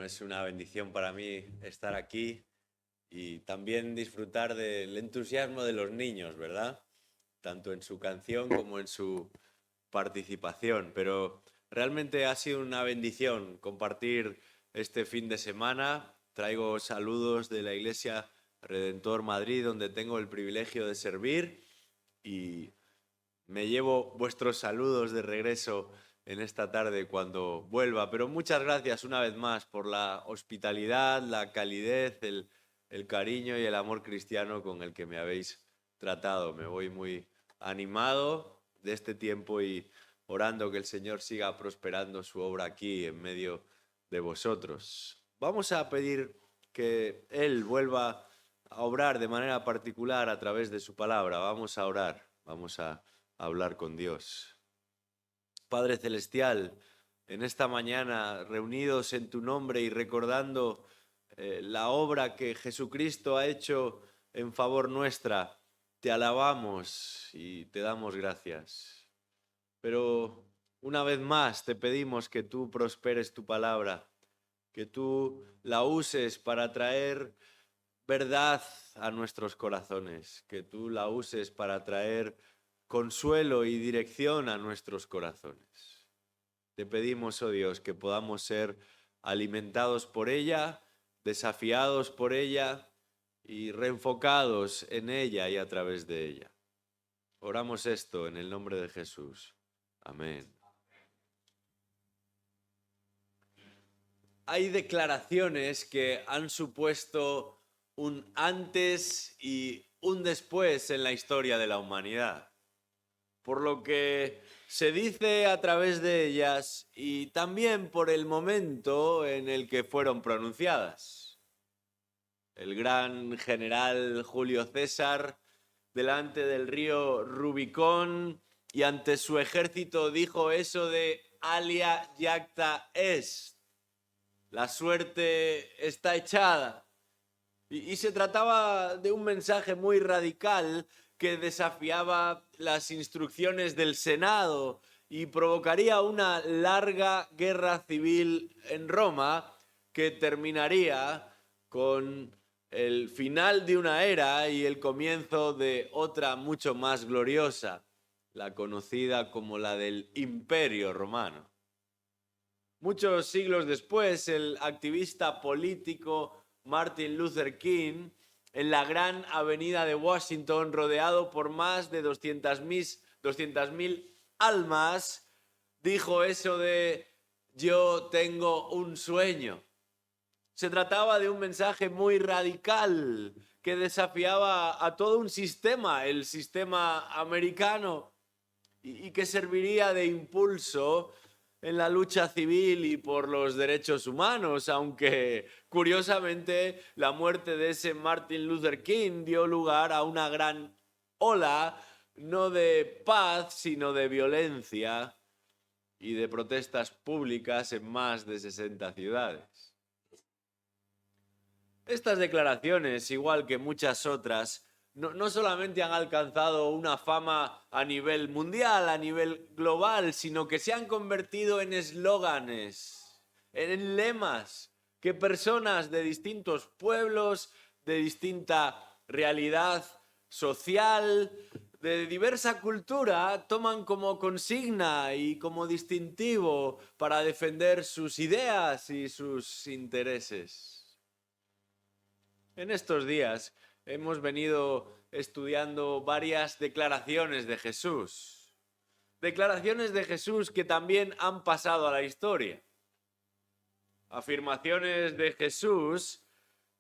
es una bendición para mí estar aquí y también disfrutar del entusiasmo de los niños, ¿verdad? Tanto en su canción como en su participación. Pero realmente ha sido una bendición compartir este fin de semana. Traigo saludos de la Iglesia Redentor Madrid, donde tengo el privilegio de servir, y me llevo vuestros saludos de regreso en esta tarde cuando vuelva. Pero muchas gracias una vez más por la hospitalidad, la calidez, el cariño y el amor cristiano con el que me habéis tratado. Me voy muy animado de este tiempo y orando que el Señor siga prosperando su obra aquí en medio de vosotros. Vamos a pedir que Él vuelva a obrar de manera particular a través de su palabra. Vamos a orar, vamos a hablar con Dios. Padre Celestial, en esta mañana, reunidos en tu nombre y recordando la obra que Jesucristo ha hecho en favor nuestra, te alabamos y te damos gracias. Pero una vez más te pedimos que tú prosperes tu palabra, que tú la uses para traer verdad a nuestros corazones, que tú la uses para traer consuelo y dirección a nuestros corazones. Te pedimos, oh Dios, que podamos ser alimentados por ella, desafiados por ella y reenfocados en ella y a través de ella. Oramos esto en el nombre de Jesús. Amén. Hay declaraciones que han supuesto un antes y un después en la historia de la humanidad, por lo que se dice a través de ellas y también por el momento en el que fueron pronunciadas. El gran general Julio César, delante del río Rubicón y ante su ejército, dijo eso de alia jacta est, la suerte está echada. Y se trataba de un mensaje muy radical que desafiaba las instrucciones del Senado y provocaría una larga guerra civil en Roma que terminaría con el final de una era y el comienzo de otra mucho más gloriosa, la conocida como la del Imperio Romano. Muchos siglos después, el activista político Martin Luther King, en la gran avenida de Washington, rodeado por más de 200.000 almas, dijo eso de yo tengo un sueño. Se trataba de un mensaje muy radical que desafiaba a todo un sistema, el sistema americano, y que serviría de impulso en la lucha civil y por los derechos humanos, aunque curiosamente la muerte de ese Martin Luther King dio lugar a una gran ola, no de paz, sino de violencia y de protestas públicas en más de 60 ciudades. Estas declaraciones, igual que muchas otras, no solamente han alcanzado una fama a nivel mundial, a nivel global, sino que se han convertido en eslóganes, en lemas que personas de distintos pueblos, de distinta realidad social, de diversa cultura, toman como consigna y como distintivo para defender sus ideas y sus intereses. En estos días hemos venido estudiando varias declaraciones de Jesús. Declaraciones de Jesús que también han pasado a la historia. Afirmaciones de Jesús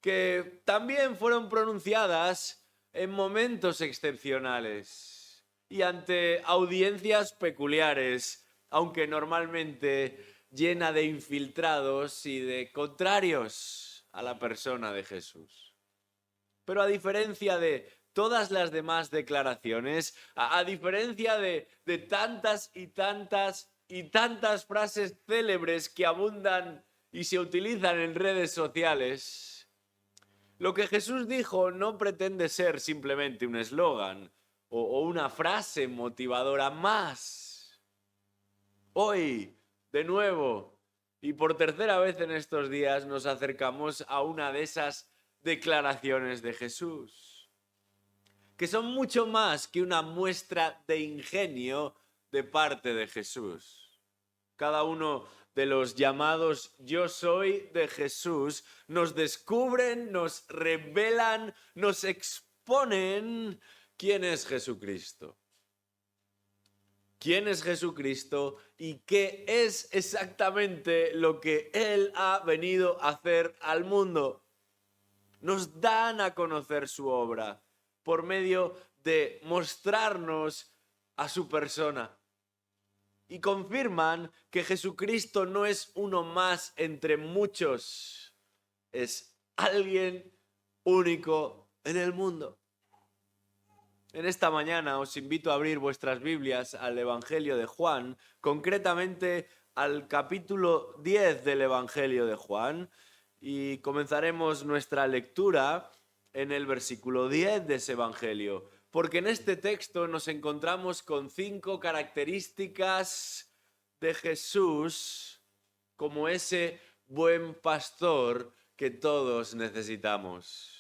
que también fueron pronunciadas en momentos excepcionales y ante audiencias peculiares, aunque normalmente llena de infiltrados y de contrarios a la persona de Jesús. Pero a diferencia de todas las demás declaraciones, a diferencia de tantas y tantas y tantas frases célebres que abundan y se utilizan en redes sociales, lo que Jesús dijo no pretende ser simplemente un eslogan o una frase motivadora más. Hoy, de nuevo, Y por tercera vez en estos días nos acercamos a una de esas declaraciones de Jesús, que son mucho más que una muestra de ingenio de parte de Jesús. Cada uno de los llamados yo soy de Jesús nos descubren, nos revelan, nos exponen quién es Jesucristo. ¿Quién es Jesucristo y qué es exactamente lo que Él ha venido a hacer al mundo? Nos dan a conocer su obra por medio de mostrarnos a su persona. Y confirman que Jesucristo no es uno más entre muchos, es alguien único en el mundo. En esta mañana os invito a abrir vuestras Biblias al Evangelio de Juan, concretamente al capítulo 10 del Evangelio de Juan, y comenzaremos nuestra lectura en el versículo 10 de ese Evangelio, porque en este texto nos encontramos con 5 características de Jesús como ese buen pastor que todos necesitamos.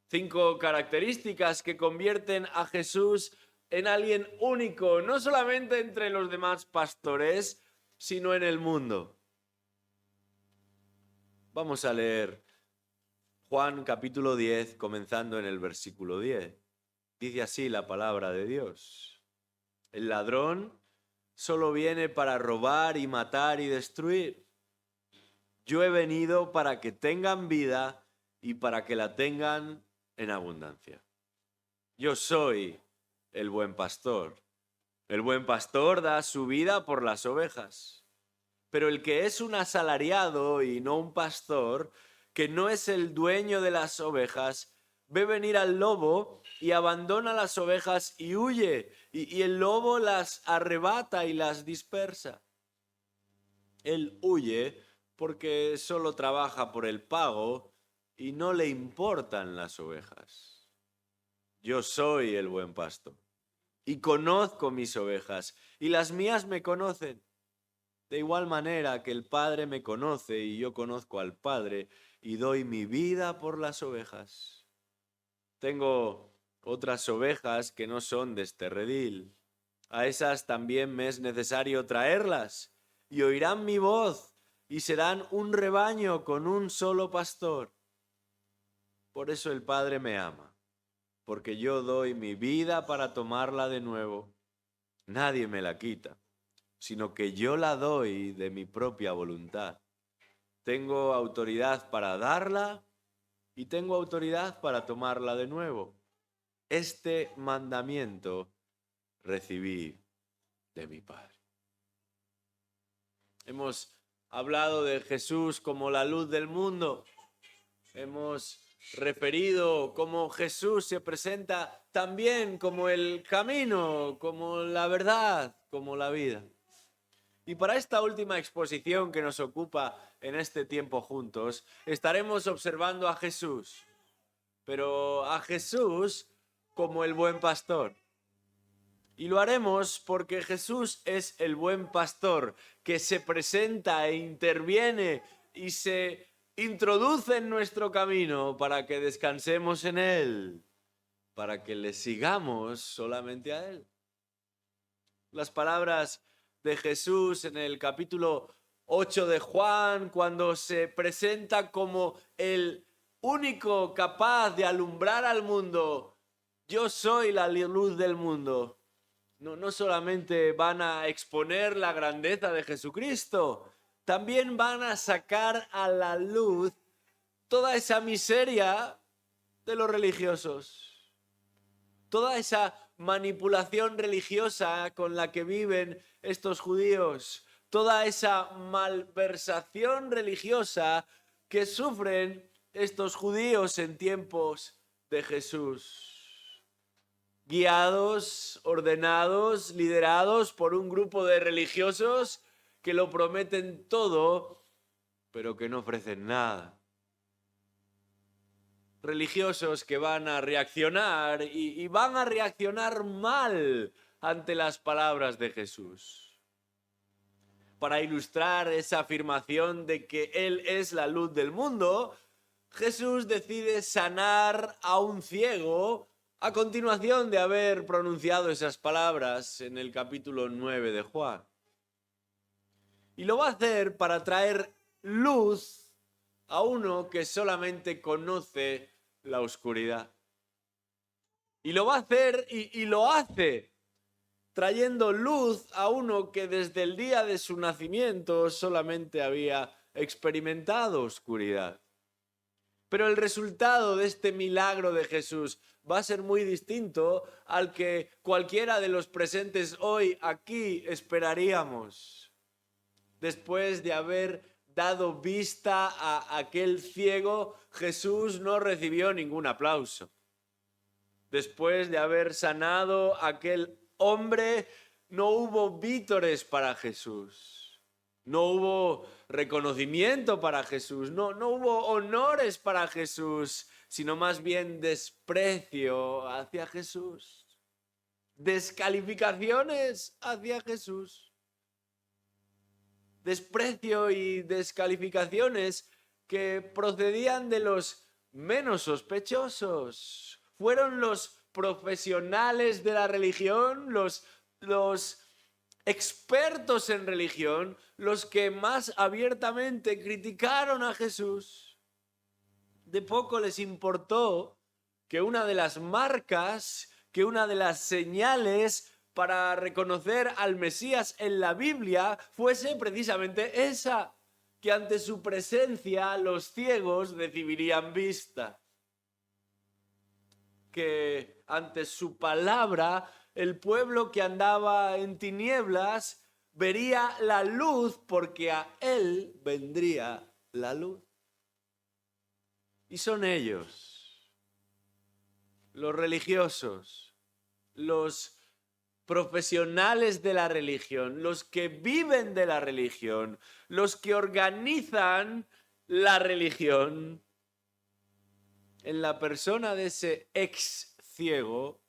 5 características que convierten a Jesús en alguien único, no solamente entre los demás pastores, sino en el mundo. Vamos a leer Juan capítulo 10, comenzando en el versículo 10. Dice así la palabra de Dios. El ladrón solo viene para robar y matar y destruir. Yo he venido para que tengan vida y para que la tengan en abundancia. Yo soy el buen pastor. El buen pastor da su vida por las ovejas. Pero el que es un asalariado y no un pastor, que no es el dueño de las ovejas, ve venir al lobo y abandona las ovejas y huye, y el lobo las arrebata y las dispersa. Él huye porque solo trabaja por el pago y no le importan las ovejas. Yo soy el buen pastor y conozco mis ovejas y las mías me conocen. De igual manera que el Padre me conoce y yo conozco al Padre y doy mi vida por las ovejas. Tengo otras ovejas que no son de este redil. A esas también me es necesario traerlas y oirán mi voz y serán un rebaño con un solo pastor. Por eso el Padre me ama, porque yo doy mi vida para tomarla de nuevo. Nadie me la quita, sino que yo la doy de mi propia voluntad. Tengo autoridad para darla y tengo autoridad para tomarla de nuevo. Este mandamiento recibí de mi Padre. Hemos hablado de Jesús como la luz del mundo. Hemos referido cómo Jesús se presenta también como el camino, como la verdad, como la vida. Y para esta última exposición que nos ocupa en este tiempo juntos, estaremos observando a Jesús, pero a Jesús como el buen pastor. Y lo haremos porque Jesús es el buen pastor que se presenta e interviene y se introduce en nuestro camino para que descansemos en Él, para que le sigamos solamente a Él. Las palabras de Jesús en el capítulo 8 de Juan, cuando se presenta como el único capaz de alumbrar al mundo, yo soy la luz del mundo. No solamente van a exponer la grandeza de Jesucristo, también van a sacar a la luz toda esa miseria de los religiosos, toda esa manipulación religiosa con la que viven estos judíos, toda esa malversación religiosa que sufren estos judíos en tiempos de Jesús. Guiados, ordenados, liderados por un grupo de religiosos que lo prometen todo, pero que no ofrecen nada. Religiosos que van a reaccionar y van a reaccionar mal ante las palabras de Jesús. para ilustrar esa afirmación de que Él es la luz del mundo, Jesús decide sanar a un ciego a continuación de haber pronunciado esas palabras en el capítulo 9 de Juan. Y lo va a hacer para traer luz a uno que solamente conoce la oscuridad. Y lo va a hacer y lo hace trayendo luz a uno que desde el día de su nacimiento solamente había experimentado oscuridad. Pero el resultado de este milagro de Jesús va a ser muy distinto al que cualquiera de los presentes hoy aquí esperaríamos. Después de haber dado vista a aquel ciego, Jesús no recibió ningún aplauso. Después de haber sanado a aquel hombre, no hubo vítores para Jesús. No hubo reconocimiento para Jesús. No hubo honores para Jesús, sino más bien desprecio hacia Jesús. Descalificaciones hacia Jesús. Desprecio y descalificaciones que procedían de los menos sospechosos. Fueron los profesionales de la religión, los expertos en religión, los que más abiertamente criticaron a Jesús. De poco les importó que una de las marcas, que una de las señales para reconocer al Mesías en la Biblia fuese precisamente esa, que ante su presencia los ciegos recibirían vista, que ante su palabra el pueblo que andaba en tinieblas vería la luz porque a él vendría la luz. Y son ellos, los religiosos, los profesionales de la religión, los que viven de la religión, los que organizan la religión, en la persona de ese ex ciego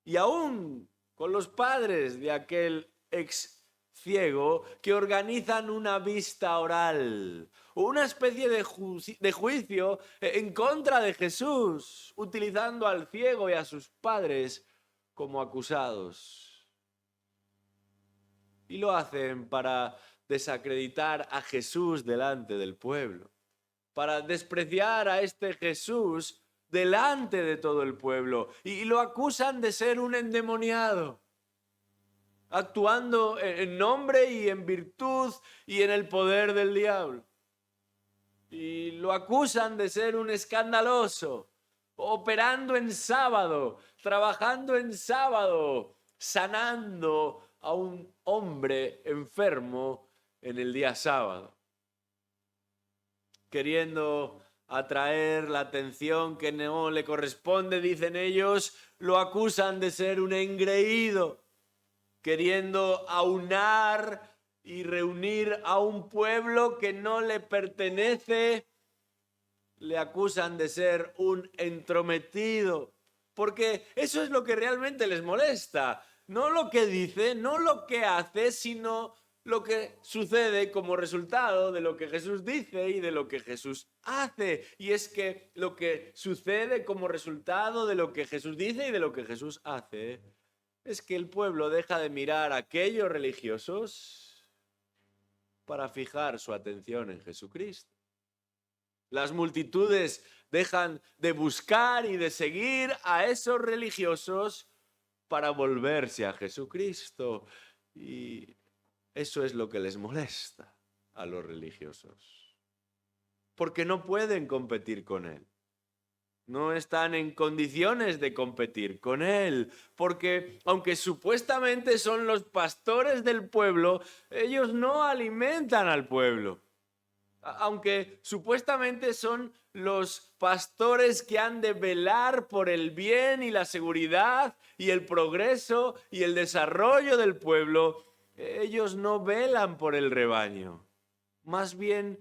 y aún con los padres de aquel ex ciego que organizan una vista oral o una especie de juicio en contra de Jesús, utilizando al ciego y a sus padres como acusados. Y lo hacen para desacreditar a Jesús delante del pueblo, para despreciar a este Jesús delante de todo el pueblo, y lo acusan de ser un endemoniado, actuando en nombre y en virtud y en el poder del diablo. Y lo acusan de ser un escandaloso, operando en sábado, trabajando en sábado, sanando a un hombre enfermo en el día sábado, queriendo atraer la atención que no le corresponde, dicen ellos, lo acusan de ser un engreído, queriendo aunar y reunir a un pueblo que no le pertenece. Le acusan de ser un entrometido, porque eso es lo que realmente les molesta. No lo que dice, no lo que hace, sino lo que sucede como resultado de lo que Jesús dice y de lo que Jesús hace. Y es que lo que sucede como resultado de lo que Jesús dice y de lo que Jesús hace es que el pueblo deja de mirar a aquellos religiosos para fijar su atención en Jesucristo. Las multitudes dejan de buscar y de seguir a esos religiosos para volverse a Jesucristo. Y eso es lo que les molesta a los religiosos, porque no pueden competir con Él. No están en condiciones de competir con Él, porque aunque supuestamente son los pastores del pueblo, ellos no alimentan al pueblo. Aunque supuestamente son los pastores que han de velar por el bien y la seguridad y el progreso y el desarrollo del pueblo, ellos no velan por el rebaño. Más bien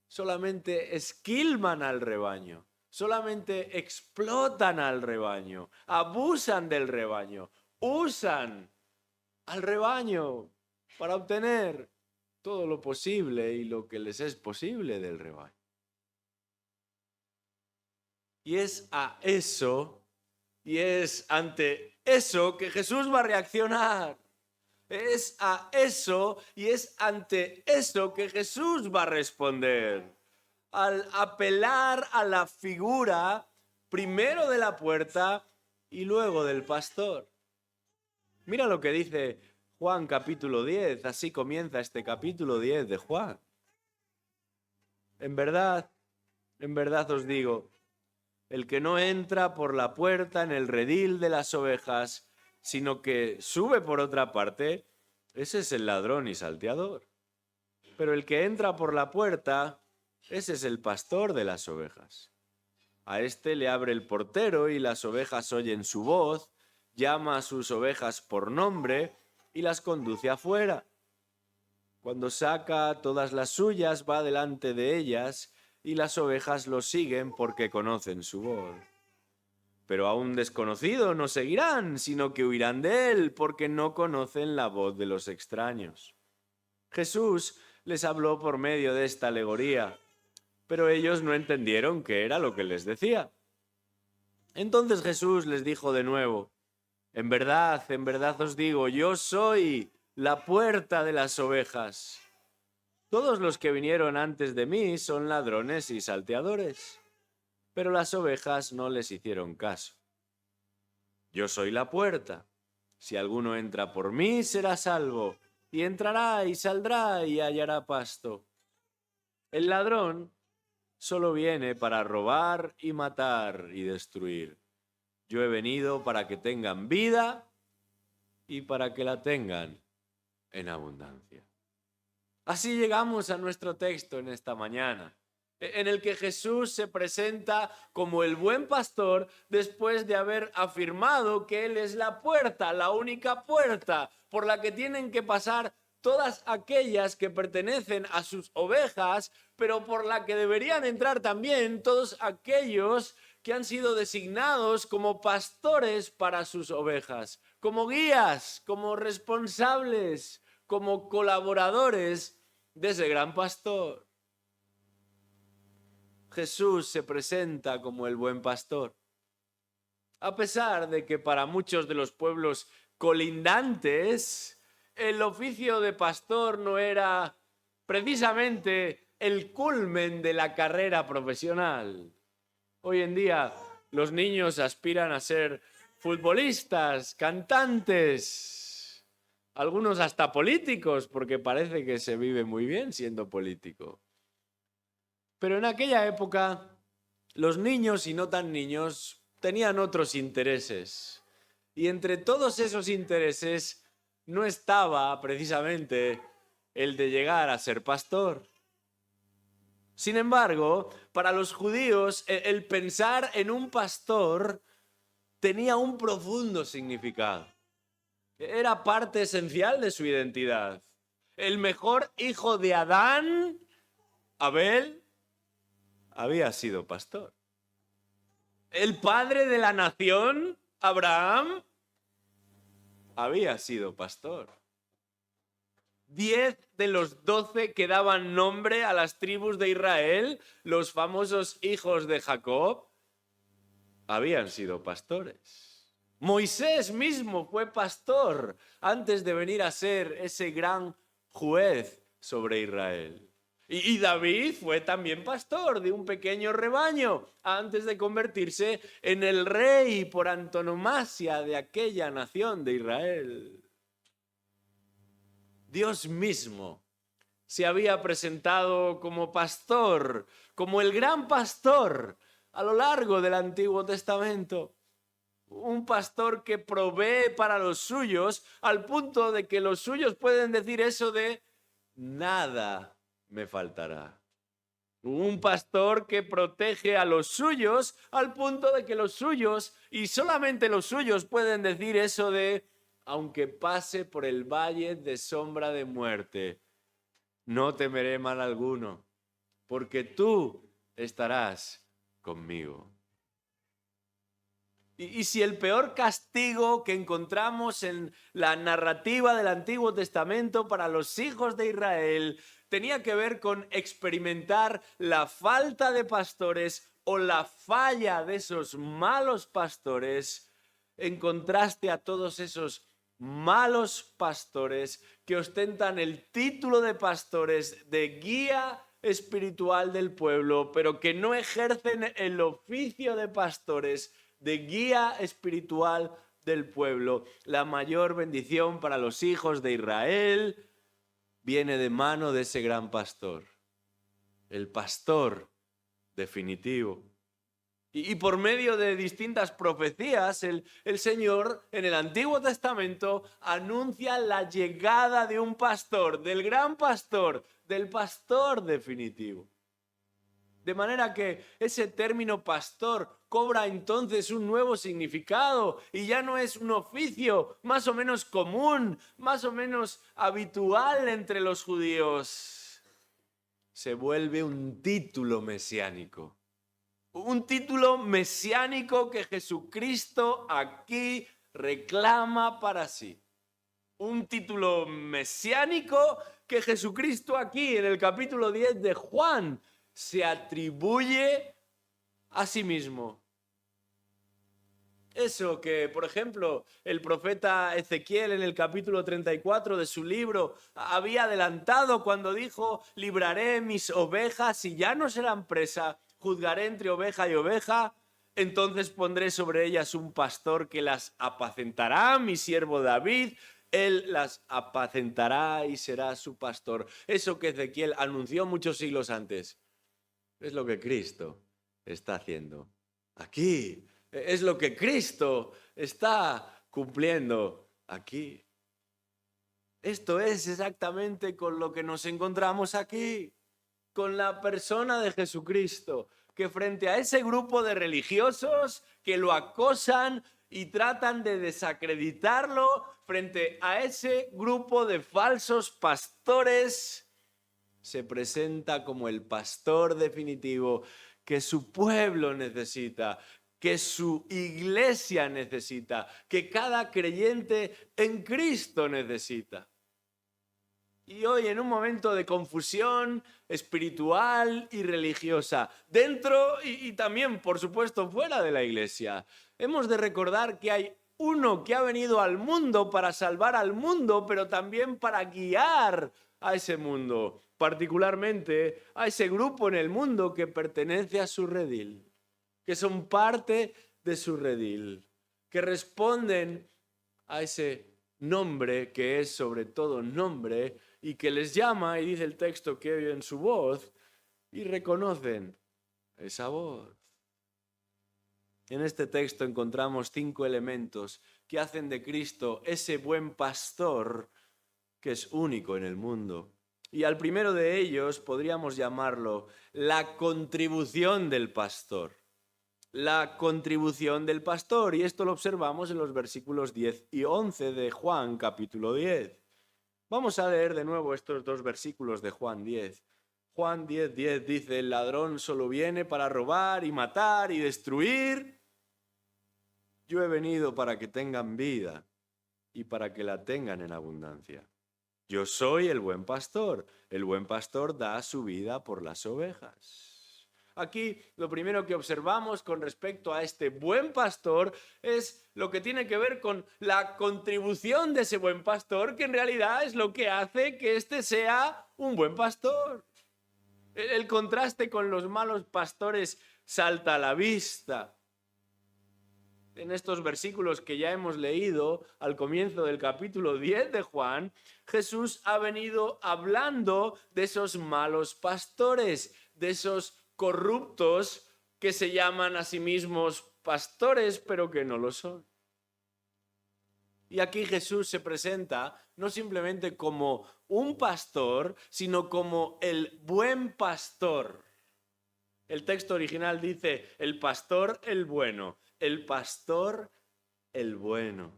solamente esquilman al rebaño, solamente explotan al rebaño, abusan del rebaño, usan al rebaño para obtener todo lo posible y lo que les es posible del rebaño. Y es a eso, y es ante eso que Jesús va a reaccionar. Es a eso y es ante eso que Jesús va a responder. Al apelar a la figura primero de la puerta y luego del pastor. Mira lo que dice Juan capítulo 10, así comienza este capítulo 10 de Juan. En verdad os digo, el que no entra por la puerta en el redil de las ovejas, sino que sube por otra parte, ese es el ladrón y salteador. Pero el que entra por la puerta, ese es el pastor de las ovejas. A éste le abre el portero y las ovejas oyen su voz, llama a sus ovejas por nombre y las conduce afuera. Cuando saca todas las suyas, va delante de ellas y las ovejas lo siguen porque conocen su voz. Pero a un desconocido no seguirán, sino que huirán de él porque no conocen la voz de los extraños. Jesús les habló por medio de esta alegoría, pero ellos no entendieron qué era lo que les decía. Entonces Jesús les dijo de nuevo, en verdad os digo, yo soy la puerta de las ovejas. Todos los que vinieron antes de mí son ladrones y salteadores, pero las ovejas no les hicieron caso. Yo soy la puerta. Si alguno entra por mí, será salvo, y entrará y saldrá y hallará pasto. El ladrón solo viene para robar y matar y destruir. Yo he venido para que tengan vida y para que la tengan en abundancia. Así llegamos a nuestro texto en esta mañana, en el que Jesús se presenta como el buen pastor después de haber afirmado que Él es la puerta, la única puerta por la que tienen que pasar todas aquellas que pertenecen a sus ovejas, pero por la que deberían entrar también todos aquellos que han sido designados como pastores para sus ovejas, como guías, como responsables, como colaboradores de ese gran pastor. Jesús se presenta como el buen pastor. A pesar de que para muchos de los pueblos colindantes el oficio de pastor no era precisamente el culmen de la carrera profesional. Hoy en día los niños aspiran a ser futbolistas, cantantes, algunos hasta políticos, porque parece que se vive muy bien siendo político. Pero en aquella época, los niños y no tan niños tenían otros intereses. Y entre todos esos intereses no estaba precisamente el de llegar a ser pastor. Sin embargo, para los judíos, el pensar en un pastor tenía un profundo significado. Era parte esencial de su identidad. El mejor hijo de Adán, Abel, había sido pastor. El padre de la nación, Abraham, había sido pastor. 10 de los 12 que daban nombre a las tribus de Israel, los famosos hijos de Jacob, habían sido pastores. Moisés mismo fue pastor antes de venir a ser ese gran juez sobre Israel. Y David fue también pastor de un pequeño rebaño antes de convertirse en el rey por antonomasia de aquella nación de Israel. Dios mismo se había presentado como pastor, como el gran pastor a lo largo del Antiguo Testamento. Un pastor que provee para los suyos al punto de que los suyos pueden decir eso de nada me faltará. Un pastor que protege a los suyos al punto de que los suyos y solamente los suyos pueden decir eso de aunque pase por el valle de sombra de muerte, no temeré mal alguno, porque tú estarás conmigo. Y si el peor castigo que encontramos en la narrativa del Antiguo Testamento para los hijos de Israel tenía que ver con experimentar la falta de pastores o la falla de esos malos pastores, en contraste a todos esos malos pastores que ostentan el título de pastores, de guía espiritual del pueblo, pero que no ejercen el oficio de pastores, de guía espiritual del pueblo. La mayor bendición para los hijos de Israel viene de mano de ese gran pastor, el pastor definitivo. Y por medio de distintas profecías, el Señor en el Antiguo Testamento anuncia la llegada de un pastor, del gran pastor, del pastor definitivo. De manera que ese término pastor cobra entonces un nuevo significado y ya no es un oficio más o menos común, más o menos habitual entre los judíos. Se vuelve un título mesiánico. Un título mesiánico que Jesucristo aquí reclama para sí. Un título mesiánico que Jesucristo aquí en el capítulo 10 de Juan se atribuye a sí mismo. Eso que, por ejemplo, el profeta Ezequiel en el capítulo 34 de su libro había adelantado cuando dijo: libraré mis ovejas y ya no serán presa, juzgaré entre oveja y oveja, entonces pondré sobre ellas un pastor que las apacentará, mi siervo David. Él las apacentará y será su pastor. Eso que Ezequiel anunció muchos siglos antes. Es lo que Cristo está haciendo aquí. Es lo que Cristo está cumpliendo aquí. Esto es exactamente con lo que nos encontramos aquí, con la persona de Jesucristo, que frente a ese grupo de religiosos que lo acosan y tratan de desacreditarlo, frente a ese grupo de falsos pastores, se presenta como el pastor definitivo que su pueblo necesita, que su iglesia necesita, que cada creyente en Cristo necesita. Y hoy, en un momento de confusión espiritual y religiosa, dentro y también, por supuesto, fuera de la iglesia, hemos de recordar que hay uno que ha venido al mundo para salvar al mundo, pero también para guiar a ese mundo, particularmente a ese grupo en el mundo que pertenece a su redil, que son parte de su redil, que responden a ese nombre que es sobre todo nombre y que les llama, y dice el texto que oyen su voz y reconocen esa voz. En este texto encontramos 5 elementos que hacen de Cristo ese buen pastor que es único en el mundo. Y al primero de ellos podríamos llamarlo la contribución del pastor. La contribución del pastor, y esto lo observamos en los versículos 10 y 11 de Juan capítulo 10. Vamos a leer de nuevo estos 2 versículos de Juan 10. Juan 10:10 dice: el ladrón solo viene para robar y matar y destruir. Yo he venido para que tengan vida y para que la tengan en abundancia. Yo soy el buen pastor da su vida por las ovejas. Aquí lo primero que observamos con respecto a este buen pastor es lo que tiene que ver con la contribución de ese buen pastor, que en realidad es lo que hace que éste sea un buen pastor. El contraste con los malos pastores salta a la vista. En estos versículos que ya hemos leído al comienzo del capítulo 10 de Juan, Jesús ha venido hablando de esos malos pastores, de esos corruptos que se llaman a sí mismos pastores, pero que no lo son. Y aquí Jesús se presenta no simplemente como un pastor, sino como el buen pastor. El texto original dice: el pastor, el bueno. El pastor, el bueno.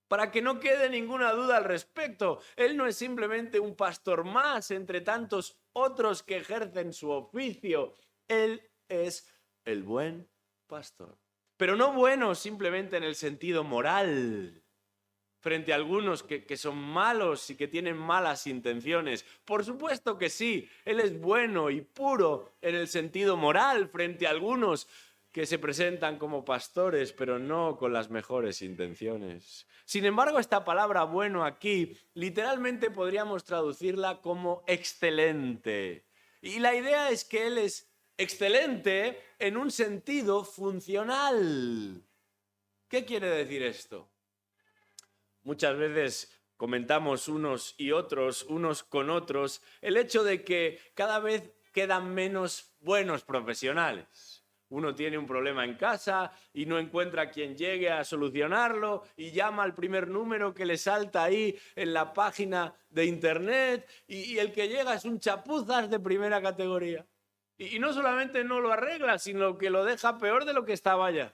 Para que no quede ninguna duda al respecto, él no es simplemente un pastor más entre tantos otros que ejercen su oficio. Él es el buen pastor. pero no bueno simplemente en el sentido moral, frente a algunos que son malos y que tienen malas intenciones. Por supuesto que sí, Él es bueno y puro en el sentido moral frente a algunos que se presentan como pastores, pero no con las mejores intenciones. Sin embargo, esta palabra bueno aquí, literalmente podríamos traducirla como excelente. Y la idea es que Él es excelente en un sentido funcional. ¿Qué quiere decir esto? Muchas veces comentamos unos y otros, unos con otros, el hecho de que cada vez quedan menos buenos profesionales. Uno tiene un problema en casa y no encuentra quien llegue a solucionarlo y llama al primer número que le salta ahí en la página de internet y el que llega es un chapuzas de primera categoría. Y no solamente no lo arregla, sino que lo deja peor de lo que estaba ya.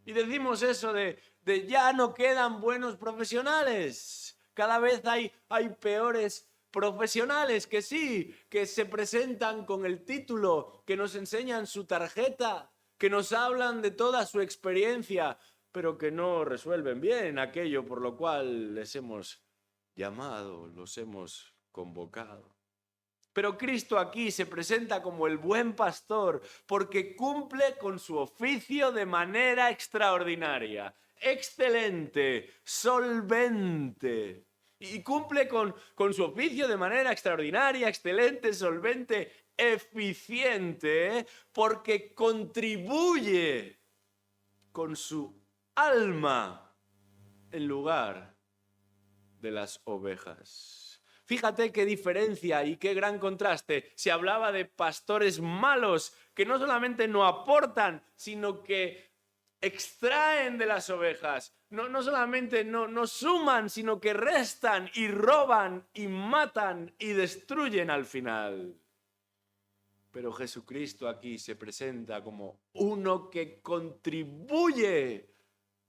Y decimos eso de ya no quedan buenos profesionales. Cada vez hay peores profesionales que sí, que se presentan con el título, que nos enseñan su tarjeta, que nos hablan de toda su experiencia, pero que no resuelven bien aquello por lo cual les hemos llamado, los hemos convocado. Pero Cristo aquí se presenta como el buen pastor porque cumple con su oficio de manera extraordinaria, excelente, solvente. Y cumple con su oficio de manera extraordinaria, excelente, solvente, eficiente, porque contribuye con su alma en lugar de las ovejas. Fíjate qué diferencia y qué gran contraste. Se hablaba de pastores malos que no solamente no aportan, sino que extraen de las ovejas. No solamente no suman, sino que restan y roban y matan y destruyen al final. Pero Jesucristo aquí se presenta como uno que contribuye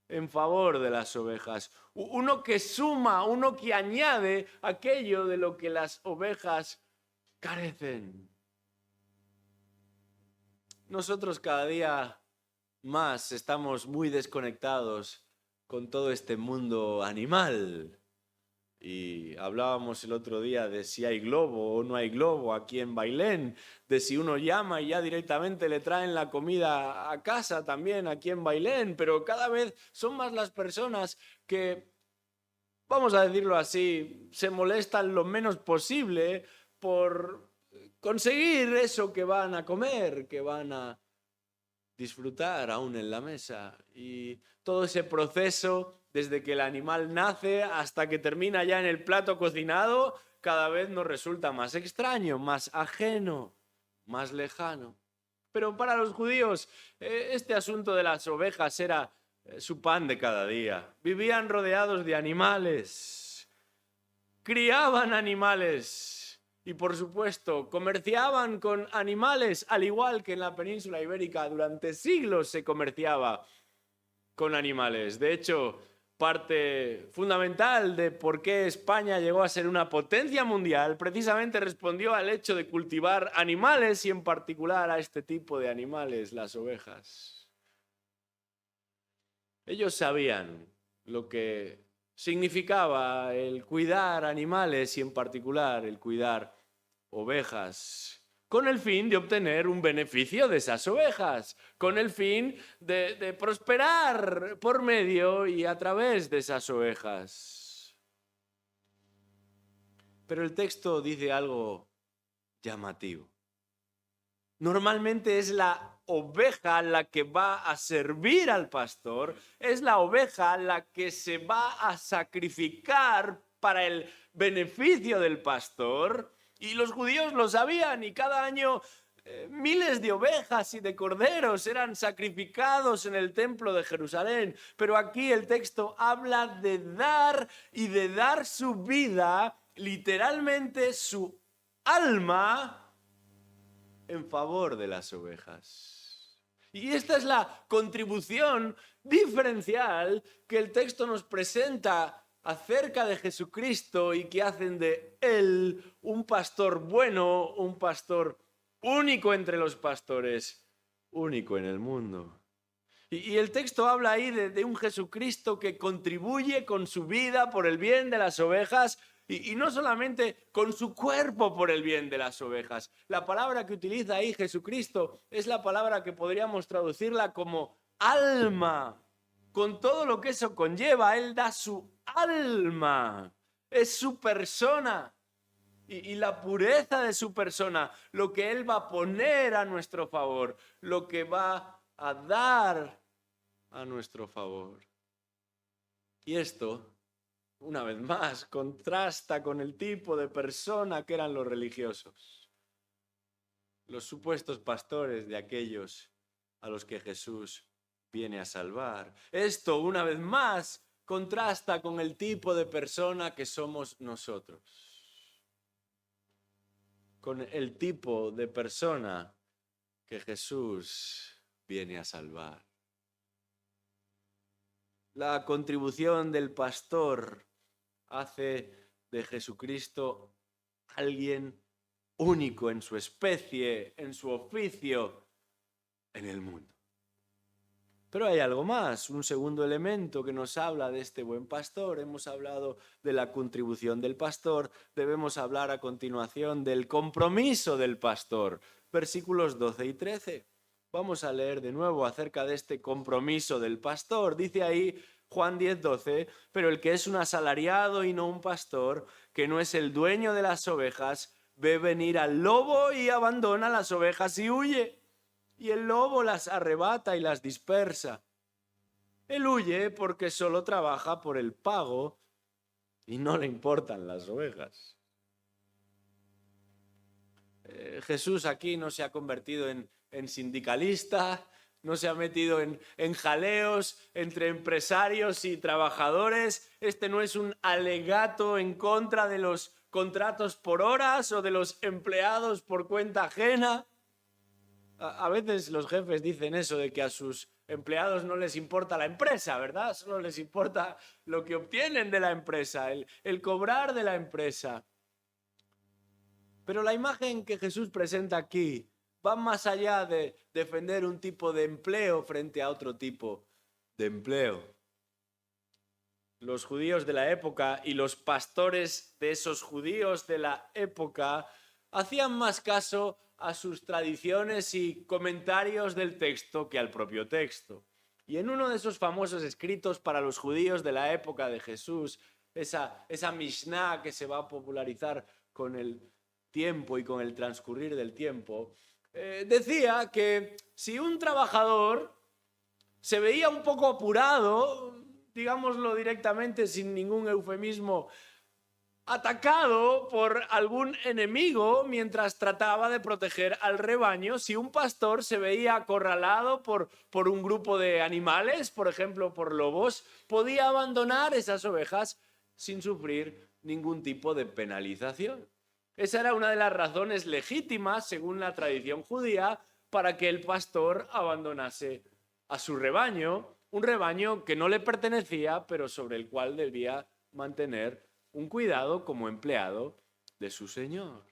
en favor de las ovejas. Uno que suma, uno que añade aquello de lo que las ovejas carecen. Nosotros cada día más estamos muy desconectados con todo este mundo animal. Y hablábamos el otro día de si hay globo o no hay globo aquí en Bailén, de si uno llama y ya directamente le traen la comida a casa también aquí en Bailén, pero cada vez son más las personas que, vamos a decirlo así, se molestan lo menos posible por conseguir eso que van a comer, que van a disfrutar aún en la mesa. Y todo ese proceso, desde que el animal nace hasta que termina ya en el plato cocinado, cada vez nos resulta más extraño, más ajeno, más lejano. Pero para los judíos este asunto de las ovejas era su pan de cada día. Vivían rodeados de animales, criaban animales. Y por supuesto, comerciaban con animales, al igual que en la península ibérica durante siglos se comerciaba con animales. De hecho, parte fundamental de por qué España llegó a ser una potencia mundial precisamente respondió al hecho de cultivar animales y en particular a este tipo de animales, las ovejas. Ellos sabían lo que significaba el cuidar animales y en particular el cuidar ovejas, con el fin de obtener un beneficio de esas ovejas, con el fin de prosperar por medio y a través de esas ovejas. Pero el texto dice algo llamativo. Normalmente es la oveja la que va a servir al pastor, es la oveja la que se va a sacrificar para el beneficio del pastor. Y los judíos lo sabían y cada año miles de ovejas y de corderos eran sacrificados en el templo de Jerusalén. Pero aquí el texto habla de dar y de dar su vida, literalmente su alma, en favor de las ovejas. Y esta es la contribución diferencial que el texto nos presenta acerca de Jesucristo y que hacen de Él un pastor bueno, un pastor único entre los pastores, único en el mundo. Y el texto habla ahí de un Jesucristo que contribuye con su vida por el bien de las ovejas y no solamente con su cuerpo por el bien de las ovejas. La palabra que utiliza ahí Jesucristo es la palabra que podríamos traducirla como alma. Con todo lo que eso conlleva, Él da su alma. Es su persona y la pureza de su persona, lo que Él va a poner a nuestro favor, lo que va a dar a nuestro favor. Y esto, una vez más, contrasta con el tipo de persona que eran los religiosos, los supuestos pastores de aquellos a los que Jesús viene a salvar. Esto, una vez más, contrasta con el tipo de persona que somos nosotros, con el tipo de persona que Jesús viene a salvar. La contribución del pastor hace de Jesucristo alguien único en su especie, en su oficio, en el mundo. Pero hay algo más, un segundo elemento que nos habla de este buen pastor. Hemos hablado de la contribución del pastor, debemos hablar a continuación del compromiso del pastor. Versículos 12 y 13. Vamos a leer de nuevo acerca de este compromiso del pastor. Dice ahí Juan 10:12, pero el que es un asalariado y no un pastor, que no es el dueño de las ovejas, ve venir al lobo y abandona las ovejas y huye. Y el lobo las arrebata y las dispersa. Él huye porque solo trabaja por el pago y no le importan las ovejas. Jesús aquí no se ha convertido en sindicalista, no se ha metido en jaleos entre empresarios y trabajadores. Este no es un alegato en contra de los contratos por horas o de los empleados por cuenta ajena. A veces los jefes dicen eso de que a sus empleados no les importa la empresa, ¿verdad? Solo les importa lo que obtienen de la empresa, el cobrar de la empresa. Pero la imagen que Jesús presenta aquí va más allá de defender un tipo de empleo frente a otro tipo de empleo. Los judíos de la época y los pastores de esos judíos de la época hacían más caso a sus tradiciones y comentarios del texto que al propio texto. Y en uno de esos famosos escritos para los judíos de la época de Jesús, esa Mishnah que se va a popularizar con el tiempo y con el transcurrir del tiempo, decía que si un trabajador se veía un poco apurado, digámoslo directamente sin ningún eufemismo, atacado por algún enemigo mientras trataba de proteger al rebaño, si un pastor se veía acorralado por un grupo de animales, por ejemplo por lobos, podía abandonar esas ovejas sin sufrir ningún tipo de penalización. Esa era una de las razones legítimas, según la tradición judía, para que el pastor abandonase a su rebaño, un rebaño que no le pertenecía, pero sobre el cual debía mantener un cuidado como empleado de su Señor.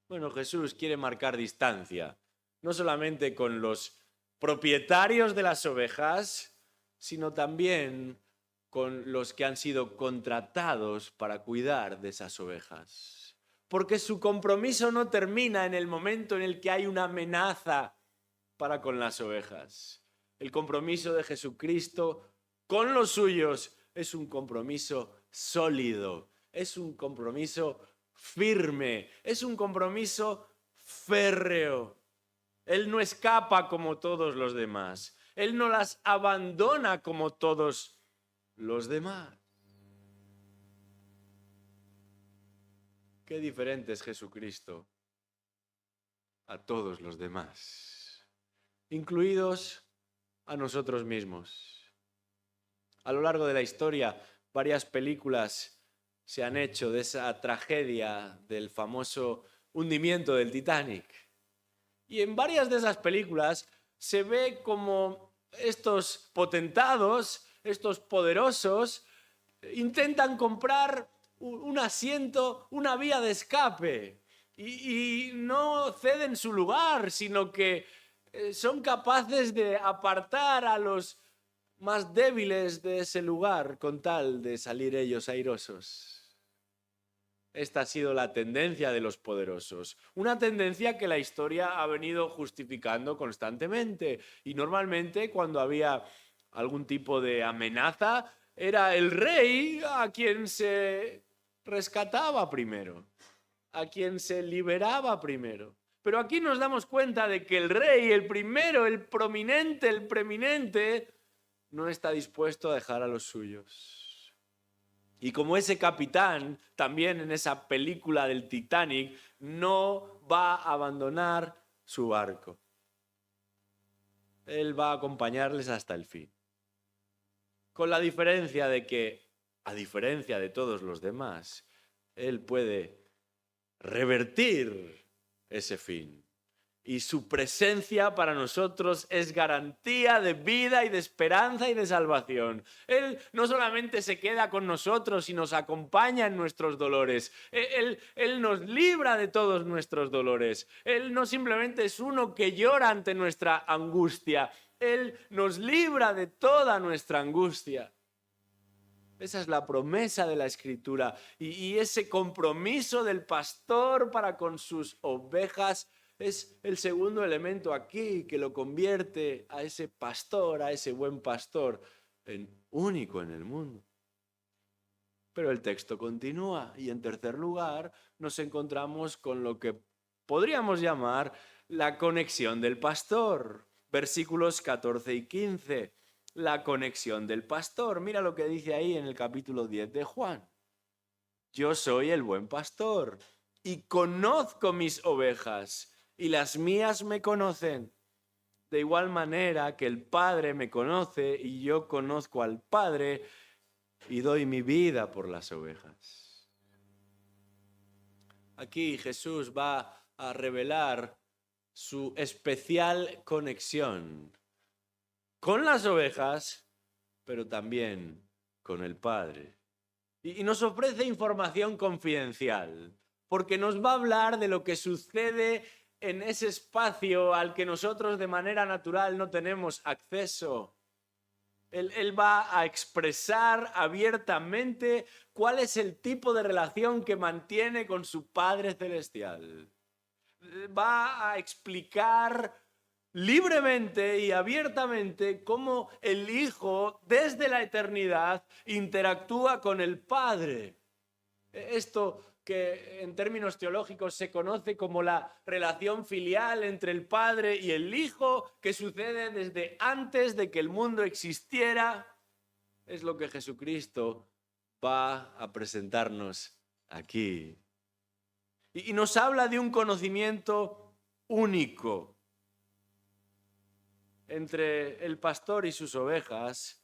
Bueno, Jesús quiere marcar distancia, no solamente con los propietarios de las ovejas, sino también con los que han sido contratados para cuidar de esas ovejas. Porque su compromiso no termina en el momento en el que hay una amenaza para con las ovejas. El compromiso de Jesucristo con los suyos es un compromiso sólido, es un compromiso firme, es un compromiso férreo. Él no escapa como todos los demás, Él no las abandona como todos los demás. Qué diferente es Jesucristo a todos los demás, incluidos a nosotros mismos. A lo largo de la historia, varias películas se han hecho de esa tragedia del famoso hundimiento del Titanic. Y en varias de esas películas se ve como estos potentados, estos poderosos, intentan comprar un asiento, una vía de escape. Y no ceden su lugar, sino que son capaces de apartar a los más débiles de ese lugar con tal de salir ellos airosos. Esta ha sido la tendencia de los poderosos, una tendencia que la historia ha venido justificando constantemente, y normalmente cuando había algún tipo de amenaza era el rey a quien se rescataba primero, a quien se liberaba primero. Pero aquí nos damos cuenta de que el rey, el primero, el prominente, el preeminente, no está dispuesto a dejar a los suyos. Y como ese capitán, también en esa película del Titanic, no va a abandonar su barco. Él va a acompañarles hasta el fin. Con la diferencia de que, a diferencia de todos los demás, él puede revertir ese fin. Y su presencia para nosotros es garantía de vida y de esperanza y de salvación. Él no solamente se queda con nosotros y nos acompaña en nuestros dolores. Él nos libra de todos nuestros dolores. Él no simplemente es uno que llora ante nuestra angustia. Él nos libra de toda nuestra angustia. Esa es la promesa de la Escritura. Y ese compromiso del pastor para con sus ovejas es el segundo elemento aquí que lo convierte a ese pastor, a ese buen pastor, en único en el mundo. Pero el texto continúa y en tercer lugar nos encontramos con lo que podríamos llamar la conexión del pastor. Versículos 14 y 15. La conexión del pastor. Mira lo que dice ahí en el capítulo 10 de Juan. Yo soy el buen pastor y conozco mis ovejas y las mías me conocen. De igual manera que el Padre me conoce y yo conozco al Padre y doy mi vida por las ovejas. Aquí Jesús va a revelar su especial conexión con las ovejas, pero también con el Padre. Y nos ofrece información confidencial, porque nos va a hablar de lo que sucede en ese espacio al que nosotros de manera natural no tenemos acceso. Él va a expresar abiertamente cuál es el tipo de relación que mantiene con su Padre Celestial. Va a explicar libremente y abiertamente cómo el Hijo desde la eternidad interactúa con el Padre. Esto que en términos teológicos se conoce como la relación filial entre el Padre y el Hijo, que sucede desde antes de que el mundo existiera, es lo que Jesucristo va a presentarnos aquí. Y nos habla de un conocimiento único entre el pastor y sus ovejas,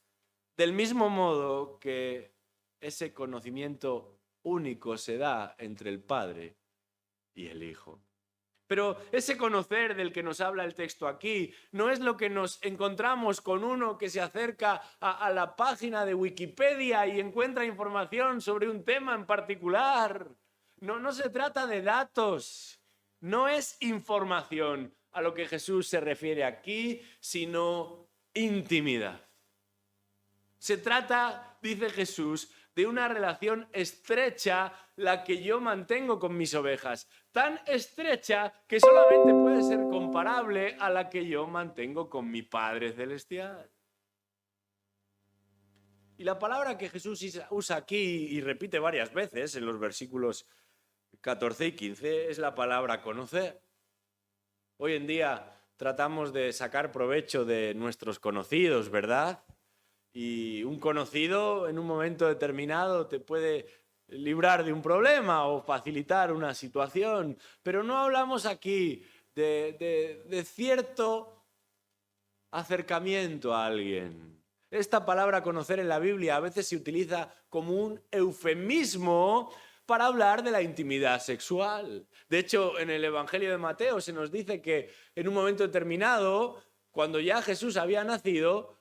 del mismo modo que ese conocimiento único se da entre el Padre y el Hijo. Pero ese conocer del que nos habla el texto aquí no es lo que nos encontramos con uno que se acerca a la página de Wikipedia y encuentra información sobre un tema en particular. No se trata de datos, no es información a lo que Jesús se refiere aquí, sino intimidad. Se trata, dice Jesús, de una relación estrecha la que yo mantengo con mis ovejas, tan estrecha que solamente puede ser comparable a la que yo mantengo con mi Padre Celestial. Y la palabra que Jesús usa aquí y repite varias veces en los versículos 14 y 15 es la palabra conocer. Hoy en día tratamos de sacar provecho de nuestros conocidos, ¿verdad? Y un conocido en un momento determinado te puede librar de un problema o facilitar una situación, pero no hablamos aquí de cierto acercamiento a alguien. Esta palabra conocer en la Biblia a veces se utiliza como un eufemismo para hablar de la intimidad sexual. De hecho, en el Evangelio de Mateo se nos dice que en un momento determinado, cuando ya Jesús había nacido,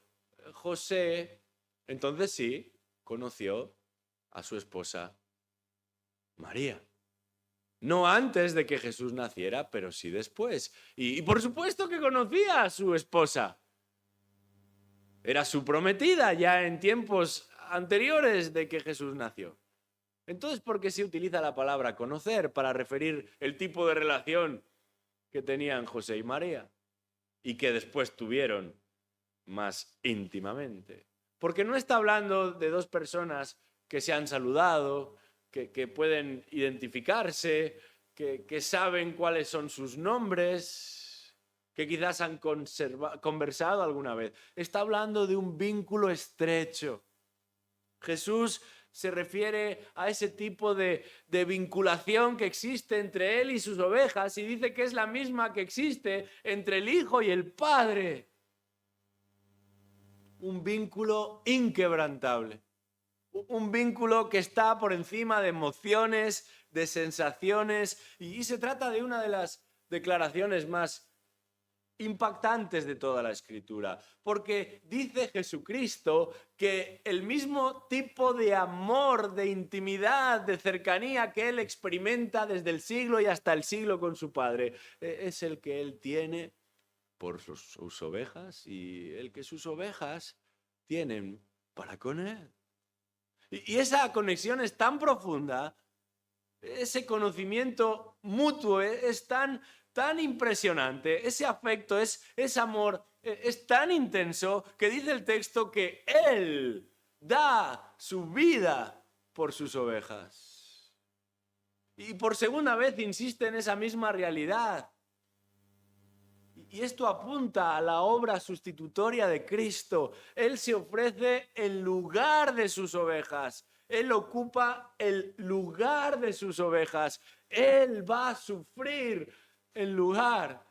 José, entonces sí, conoció a su esposa María. No antes de que Jesús naciera, pero sí después. Y por supuesto que conocía a su esposa. Era su prometida ya en tiempos anteriores de que Jesús nació. Entonces, ¿por qué se utiliza la palabra conocer para referir el tipo de relación que tenían José y María y que después tuvieron más íntimamente? Porque no está hablando de dos personas que se han saludado, que pueden identificarse, que saben cuáles son sus nombres, que quizás han conversado alguna vez. Está hablando de un vínculo estrecho. Jesús se refiere a ese tipo de vinculación que existe entre él y sus ovejas y dice que es la misma que existe entre el Hijo y el Padre. Un vínculo inquebrantable. Un vínculo que está por encima de emociones, de sensaciones, y se trata de una de las declaraciones más impactantes de toda la Escritura, porque dice Jesucristo que el mismo tipo de amor, de intimidad, de cercanía que Él experimenta desde el siglo y hasta el siglo con su Padre, es el que Él tiene por sus ovejas y el que sus ovejas tienen para con Él. Y esa conexión es tan profunda, ese conocimiento mutuo es tan impresionante, ese afecto, ese amor es tan intenso que dice el texto que Él da su vida por sus ovejas. Y por segunda vez insiste en esa misma realidad. Y esto apunta a la obra sustitutoria de Cristo. Él se ofrece en lugar de sus ovejas. Él ocupa el lugar de sus ovejas. Él va a sufrir en lugar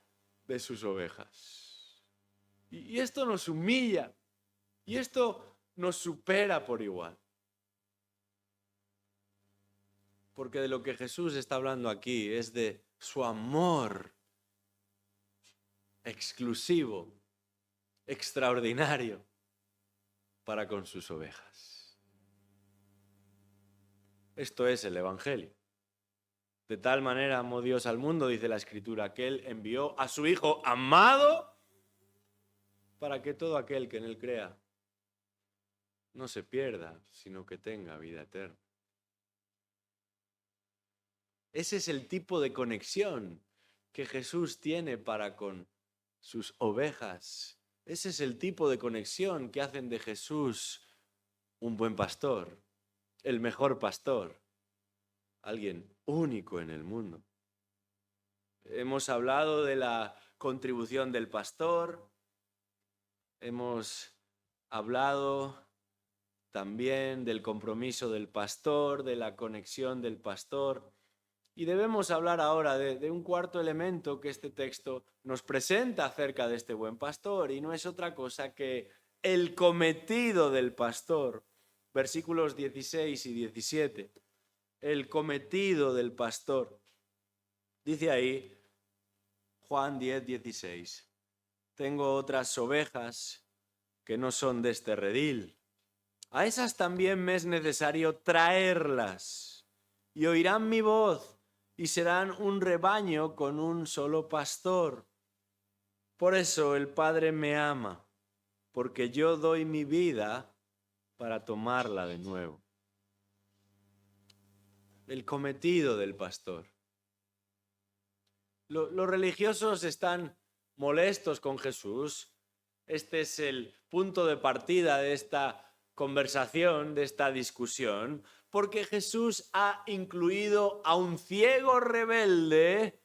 de sus ovejas. Y esto nos humilla. Y esto nos supera por igual. Porque de lo que Jesús está hablando aquí es de su amor exclusivo, extraordinario para con sus ovejas. Esto es el Evangelio. De tal manera amó Dios al mundo, dice la Escritura, que Él envió a su Hijo amado para que todo aquel que en Él crea no se pierda, sino que tenga vida eterna. Ese es el tipo de conexión que Jesús tiene para con sus ovejas. Ese es el tipo de conexión que hacen de Jesús un buen pastor, el mejor pastor, alguien único en el mundo. Hemos hablado de la contribución del pastor, hemos hablado también del compromiso del pastor, de la conexión del pastor. Y debemos hablar ahora de un cuarto elemento que este texto nos presenta acerca de este buen pastor, y no es otra cosa que el cometido del pastor. Versículos 16 y 17. El cometido del pastor. Dice ahí, Juan 10, 16. Tengo otras ovejas que no son de este redil. A esas también me es necesario traerlas, y oirán mi voz, y serán un rebaño con un solo pastor. Por eso el Padre me ama, porque yo doy mi vida para tomarla de nuevo. El cometido del pastor. Los religiosos están molestos con Jesús. Este es el punto de partida de esta conversación, de esta discusión, porque Jesús ha incluido a un ciego rebelde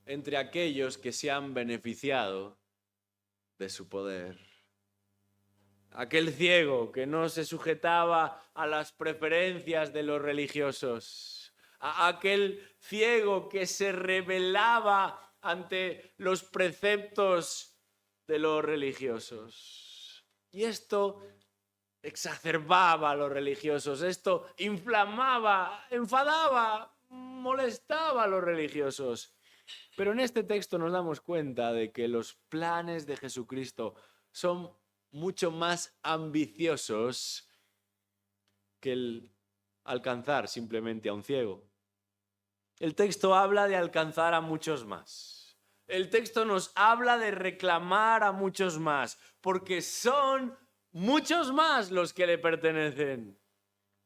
entre aquellos que se han beneficiado de su poder. Aquel ciego que no se sujetaba a las preferencias de los religiosos. Aquel ciego que se rebelaba ante los preceptos de los religiosos. Y esto exacerbaba a los religiosos, esto inflamaba, enfadaba, molestaba a los religiosos. Pero en este texto nos damos cuenta de que los planes de Jesucristo son mucho más ambiciosos que el alcanzar simplemente a un ciego. El texto habla de alcanzar a muchos más. El texto nos habla de reclamar a muchos más, porque son muchos más los que le pertenecen.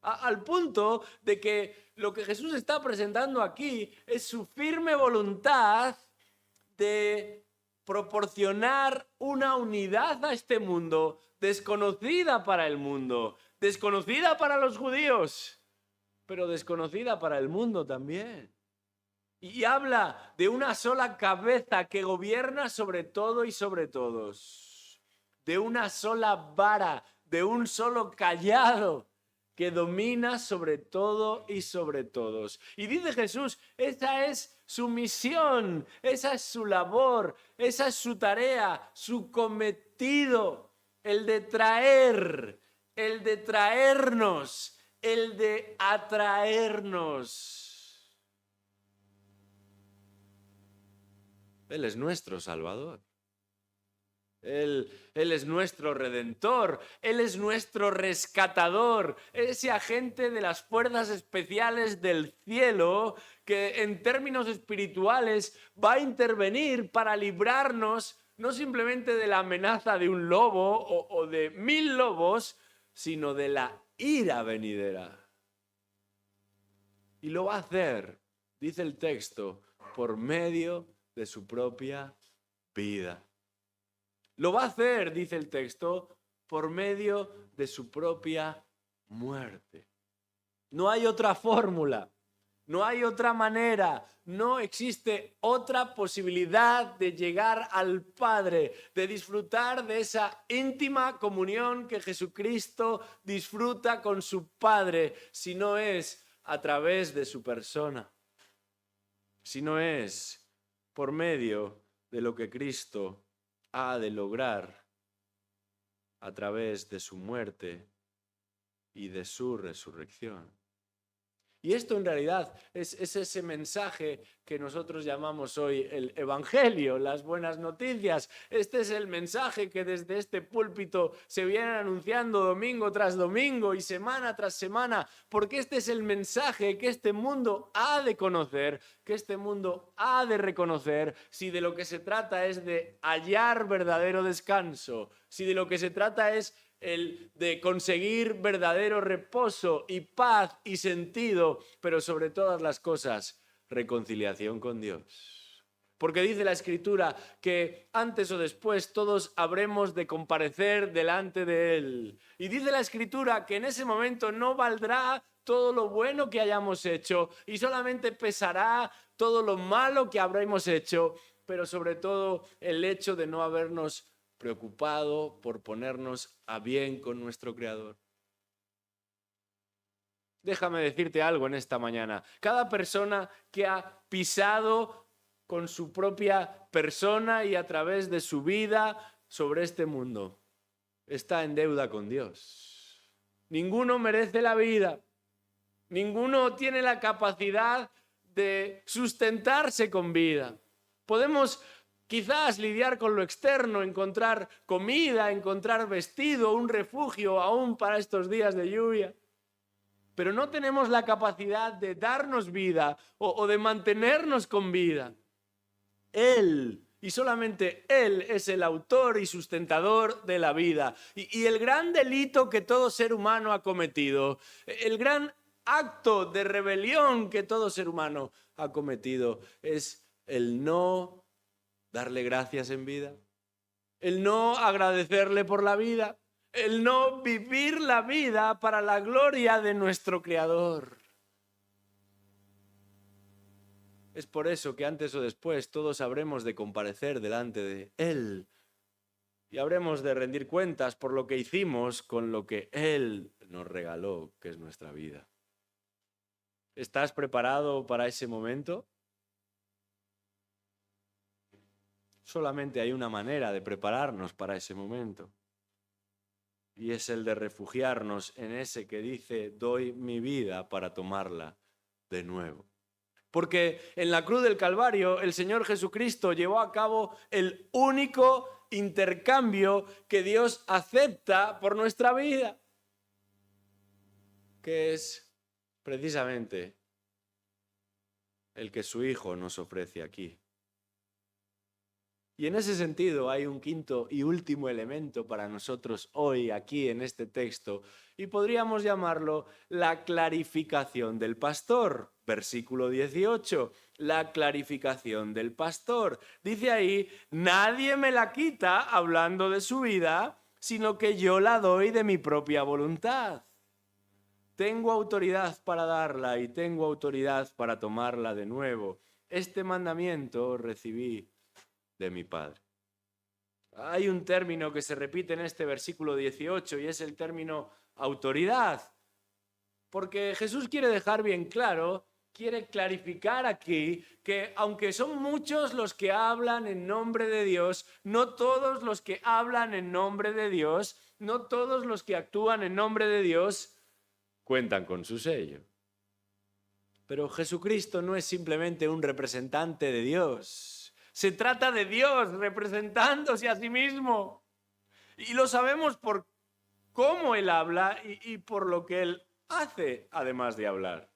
Al punto de que lo que Jesús está presentando aquí es su firme voluntad de proporcionar una unidad a este mundo desconocida para el mundo, desconocida para los judíos, pero desconocida para el mundo también. Y habla de una sola cabeza que gobierna sobre todo y sobre todos, de una sola vara, de un solo cayado que domina sobre todo y sobre todos. Y dice Jesús, esa es su misión, esa es su labor, esa es su tarea, su cometido, el de traer, el de traernos, el de atraernos. Él es nuestro Salvador. Él es nuestro Redentor, Él es nuestro rescatador, ese agente de las fuerzas especiales del cielo que en términos espirituales va a intervenir para librarnos no simplemente de la amenaza de un lobo o de 1000 lobos, sino de la ira venidera. Y lo va a hacer, dice el texto, por medio de su propia vida. Lo va a hacer, dice el texto, por medio de su propia muerte. No hay otra fórmula, no hay otra manera, no existe otra posibilidad de llegar al Padre, de disfrutar de esa íntima comunión que Jesucristo disfruta con su Padre, si no es a través de su persona, si no es por medio de lo que Cristo ha de lograr a través de su muerte y de su resurrección. Y esto en realidad es ese mensaje que nosotros llamamos hoy el Evangelio, las buenas noticias. Este es el mensaje que desde este púlpito se viene anunciando domingo tras domingo y semana tras semana, porque este es el mensaje que este mundo ha de conocer, que este mundo ha de reconocer, si de lo que se trata es de hallar verdadero descanso, si de lo que se trata es el de conseguir verdadero reposo y paz y sentido, pero sobre todas las cosas, reconciliación con Dios. Porque dice la Escritura que antes o después todos habremos de comparecer delante de Él. Y dice la Escritura que en ese momento no valdrá todo lo bueno que hayamos hecho y solamente pesará todo lo malo que habremos hecho, pero sobre todo el hecho de no habernos preocupado por ponernos a bien con nuestro Creador. Déjame decirte algo en esta mañana. Cada persona que ha pisado con su propia persona y a través de su vida sobre este mundo está en deuda con Dios. Ninguno merece la vida. Ninguno tiene la capacidad de sustentarse con vida. Podemos quizás lidiar con lo externo, encontrar comida, encontrar vestido, un refugio aún para estos días de lluvia. Pero no tenemos la capacidad de darnos vida o de mantenernos con vida. Él, y solamente Él, es el autor y sustentador de la vida. Y el gran delito que todo ser humano ha cometido, el gran acto de rebelión que todo ser humano ha cometido es el no darle gracias en vida, el no agradecerle por la vida, el no vivir la vida para la gloria de nuestro Creador. Es por eso que antes o después todos habremos de comparecer delante de Él y habremos de rendir cuentas por lo que hicimos con lo que Él nos regaló, que es nuestra vida. ¿Estás preparado para ese momento? Solamente hay una manera de prepararnos para ese momento. Y es el de refugiarnos en ese que dice, doy mi vida para tomarla de nuevo. Porque en la cruz del Calvario el Señor Jesucristo llevó a cabo el único intercambio que Dios acepta por nuestra vida, que es precisamente el que su Hijo nos ofrece aquí. Y en ese sentido hay un quinto y último elemento para nosotros hoy aquí en este texto, y podríamos llamarlo la clarificación del pastor. Versículo 18, la clarificación del pastor. Dice ahí, nadie me la quita hablando de su vida, sino que yo la doy de mi propia voluntad. Tengo autoridad para darla y tengo autoridad para tomarla de nuevo. Este mandamiento recibí de mi Padre. Hay un término que se repite en este versículo 18 y es el término autoridad. Porque Jesús quiere dejar bien claro, quiere clarificar aquí que aunque son muchos los que hablan en nombre de Dios, no todos los que hablan en nombre de Dios, no todos los que actúan en nombre de Dios cuentan con su sello. Pero Jesucristo no es simplemente un representante de Dios. Se trata de Dios representándose a sí mismo. Y lo sabemos por cómo Él habla y por lo que Él hace, además de hablar.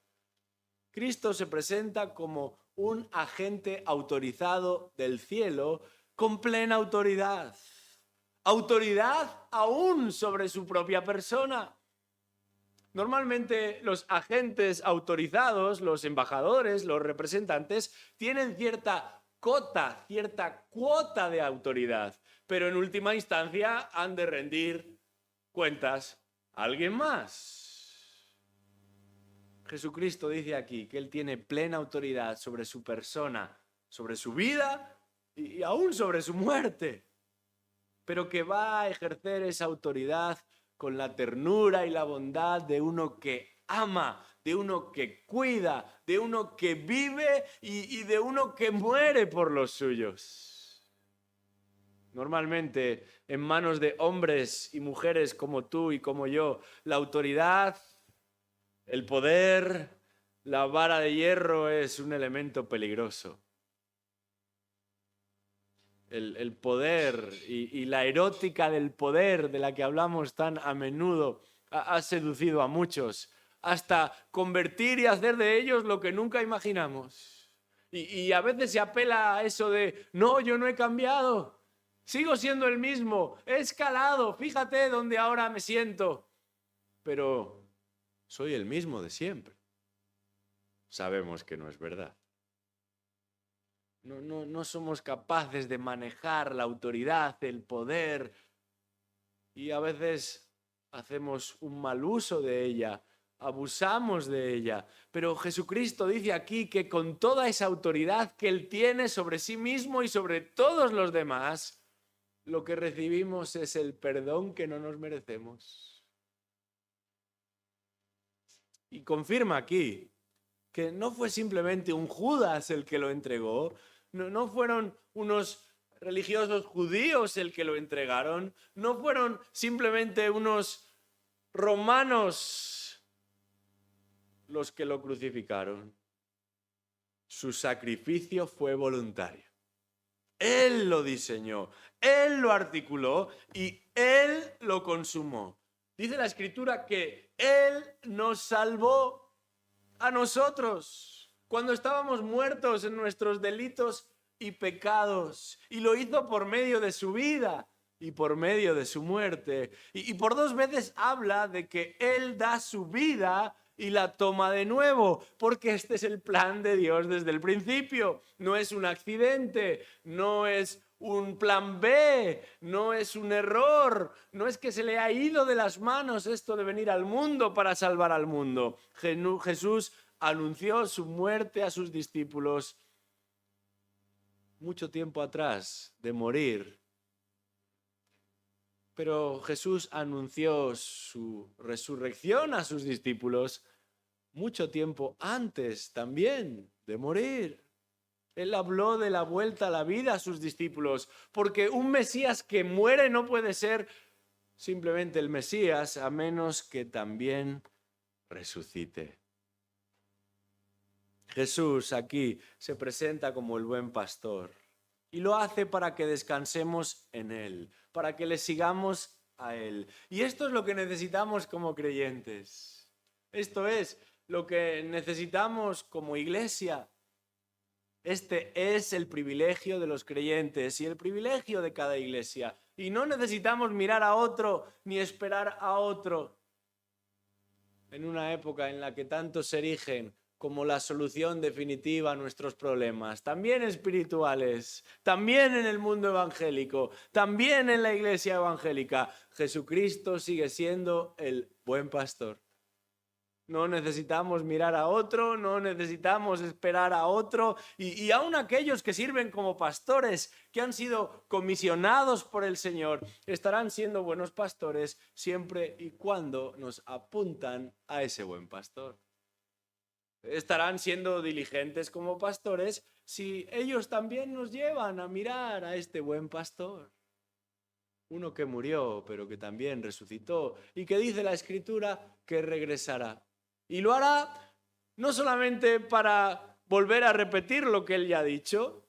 Cristo se presenta como un agente autorizado del cielo con plena autoridad. Autoridad aún sobre su propia persona. Normalmente los agentes autorizados, los embajadores, los representantes, tienen cierta cuota de autoridad, pero en última instancia han de rendir cuentas a alguien más. Jesucristo dice aquí que Él tiene plena autoridad sobre su persona, sobre su vida y aún sobre su muerte, pero que va a ejercer esa autoridad con la ternura y la bondad de uno que ama, de uno que cuida, de uno que vive y de uno que muere por los suyos. Normalmente, en manos de hombres y mujeres como tú y como yo, la autoridad, el poder, la vara de hierro es un elemento peligroso. El poder y la erótica del poder de la que hablamos tan a menudo ha seducido a muchos hasta convertir y hacer de ellos lo que nunca imaginamos. Y a veces se apela a eso de, no, yo no he cambiado, sigo siendo el mismo, he escalado, fíjate dónde ahora me siento, pero soy el mismo de siempre. Sabemos que no es verdad. No somos capaces de manejar la autoridad, el poder, y a veces hacemos un mal uso de ella, abusamos de ella. Pero Jesucristo dice aquí que con toda esa autoridad que Él tiene sobre sí mismo y sobre todos los demás, lo que recibimos es el perdón que no nos merecemos. Y confirma aquí que no fue simplemente un Judas el que lo entregó, no fueron unos religiosos judíos el que lo entregaron, no fueron simplemente unos romanos los que lo crucificaron. Su sacrificio fue voluntario. Él lo diseñó, Él lo articuló y Él lo consumó. Dice la Escritura que Él nos salvó a nosotros cuando estábamos muertos en nuestros delitos y pecados, y lo hizo por medio de su vida y por medio de su muerte. Y por 2 veces habla de que Él da su vida y la toma de nuevo, porque este es el plan de Dios desde el principio. No es un accidente, no es un plan B, no es un error, no es que se le ha ido de las manos esto de venir al mundo para salvar al mundo. Jesús anunció su muerte a sus discípulos mucho tiempo atrás de morir. Pero Jesús anunció su resurrección a sus discípulos mucho tiempo antes también de morir. Él habló de la vuelta a la vida a sus discípulos, porque un Mesías que muere no puede ser simplemente el Mesías, a menos que también resucite. Jesús aquí se presenta como el buen pastor y lo hace para que descansemos en Él, para que le sigamos a Él. Y esto es lo que necesitamos como creyentes. Esto es lo que necesitamos como iglesia. Este es el privilegio de los creyentes y el privilegio de cada iglesia. Y no necesitamos mirar a otro ni esperar a otro. En una época en la que tantos se erigen como la solución definitiva a nuestros problemas, también espirituales, también en el mundo evangélico, también en la iglesia evangélica, Jesucristo sigue siendo el buen pastor. No necesitamos mirar a otro, no necesitamos esperar a otro. Y aún aquellos que sirven como pastores, que han sido comisionados por el Señor, estarán siendo buenos pastores siempre y cuando nos apuntan a ese buen pastor. Estarán siendo diligentes como pastores si ellos también nos llevan a mirar a este buen pastor. Uno que murió, pero que también resucitó y que dice la Escritura que regresará. Y lo hará no solamente para volver a repetir lo que él ya ha dicho,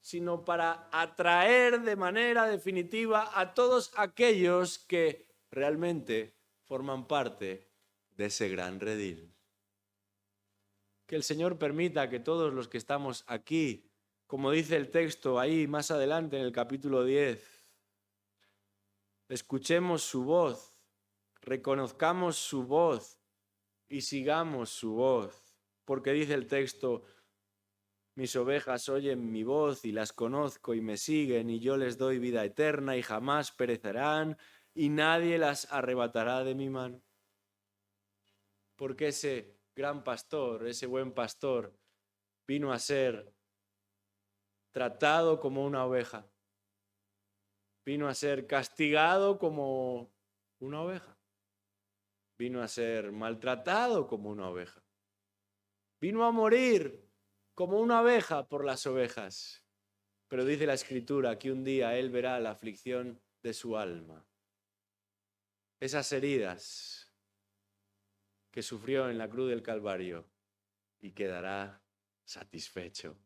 sino para atraer de manera definitiva a todos aquellos que realmente forman parte de ese gran redil. Que el Señor permita que todos los que estamos aquí, como dice el texto ahí más adelante en el capítulo 10, escuchemos su voz, reconozcamos su voz y sigamos su voz, porque dice el texto: mis ovejas oyen mi voz y las conozco y me siguen, y yo les doy vida eterna y jamás perecerán y nadie las arrebatará de mi mano. Porque ese gran pastor, ese buen pastor, vino a ser tratado como una oveja, vino a ser castigado como una oveja, vino a ser maltratado como una oveja, vino a morir como una oveja por las ovejas. Pero dice la Escritura que un día él verá la aflicción de su alma, esas heridas que sufrió en la cruz del Calvario, y quedará satisfecho.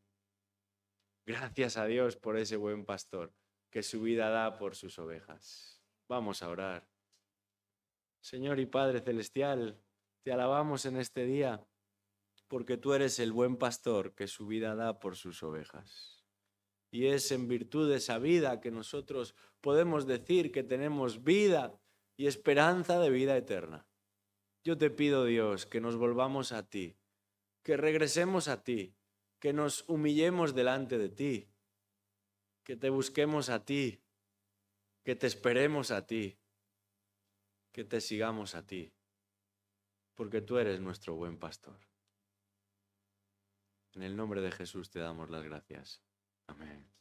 Gracias a Dios por ese buen pastor que su vida da por sus ovejas. Vamos a orar. Señor y Padre Celestial, te alabamos en este día porque tú eres el buen pastor que su vida da por sus ovejas. Y es en virtud de esa vida que nosotros podemos decir que tenemos vida y esperanza de vida eterna. Yo te pido, Dios, que nos volvamos a ti, que regresemos a ti, que nos humillemos delante de ti, que te busquemos a ti, que te esperemos a ti, que te sigamos a ti, porque tú eres nuestro buen pastor. En el nombre de Jesús te damos las gracias. Amén.